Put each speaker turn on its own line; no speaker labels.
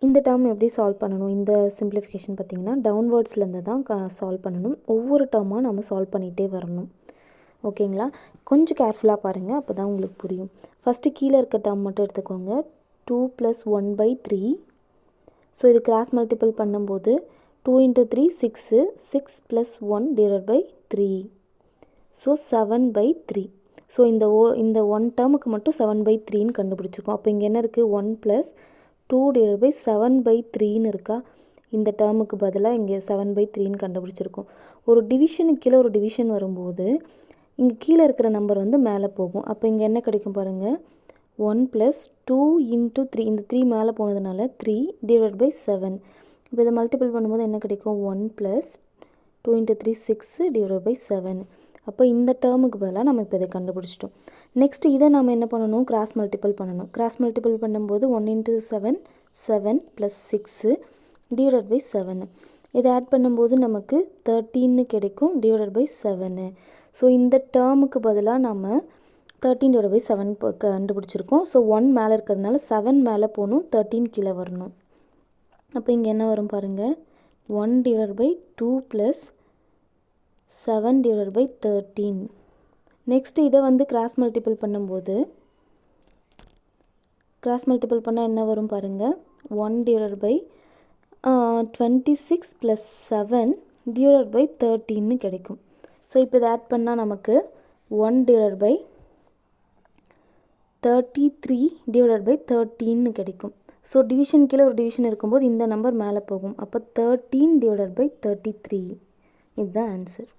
இந்த டேர்ம் எப்படி சால்வ் பண்ணணும்? இந்த சிம்பிளிஃபிகேஷன் பார்த்திங்கன்னா டவுன்வர்ட்ஸ்லேருந்து தான் சால்வ் பண்ணணும். ஒவ்வொரு டேர்மாக நம்ம சால்வ் பண்ணிகிட்டே வரணும். ஓகேங்களா? கொஞ்சம் கேர்ஃபுல்லாக பாருங்கள், அப்போ தான் உங்களுக்கு புரியும். ஃபஸ்ட்டு கீழே இருக்க டேர்ம் மட்டும் எடுத்துக்கோங்க. 2 + 1/3. ஸோ இது கிராஸ் மல்டிபிள் பண்ணும்போது 2 × 3 6, 6 + 1 / 3. ஸோ 7/3. ஸோ இந்த ஒன் டேர்முக்கு மட்டும் 7/3ன்னு கண்டுபிடிச்சிருக்கோம். அப்போ இங்கே என்ன இருக்குது? 1 + 2 / 7/3ன்னு இருக்கா? இந்த டேர்முக்கு பதிலாக இங்கே 7/3ன்னு கண்டுபிடிச்சிருக்கோம். ஒரு டிவிஷனுக்கு கீழே ஒரு டிவிஷன் வரும்போது இங்கே கீழே இருக்கிற நம்பர் வந்து மேலே போகும். அப்போ இங்கே என்ன கிடைக்கும் பாருங்கள்? 1 + 2 × 3. இந்த 3 மேலே போனதுனால 3 / 7. இப்போ இதை மல்டிபிள் பண்ணும்போது என்ன கிடைக்கும்? 1 + 2 × 3 6 / 7. அப்போ இந்த டேர்முக்கு பதிலாக நம்ம இப்போ இதை கண்டுபிடிச்சிட்டோம். நெக்ஸ்ட் இதை நம்ம என்ன பண்ணணும்? கிராஸ் மல்டிபிள் பண்ணணும். கிராஸ் மல்டிபிள் பண்ணும்போது 1 × 7 7 + 6 / 7. இதை ஆட் பண்ணும்போது நமக்கு 13 கிடைக்கும் /7. ஸோ இந்த டேர்முக்கு பதிலாக நம்ம 13 / 7 கண்டுபிடிச்சிருக்கோம். ஸோ 1 மேலே இருக்கிறதுனால 7 மேலே போகணும், 13 கீழே வரணும். அப்போ இங்கே என்ன வரும் பாருங்கள்? 1 / 2 + 7 / 13. நெக்ஸ்ட் இதை வந்து கிராஸ் மல்டிபிள் பண்ணும்போது என்ன வரும் பாருங்கள்? 1 / 26 + 7 / 13ன்னு கிடைக்கும். ஸோ இப்போ இதை ஆட் பண்ணால் நமக்கு 1 / 33 / 13ன்னு கிடைக்கும். ஸோ டிவிஷன் கீழே ஒரு டிவிஷன் இருக்கும்போது இந்த நம்பர் மேலே போகும். அப்போ 13 / 33. இதுதான் ஆன்சர்.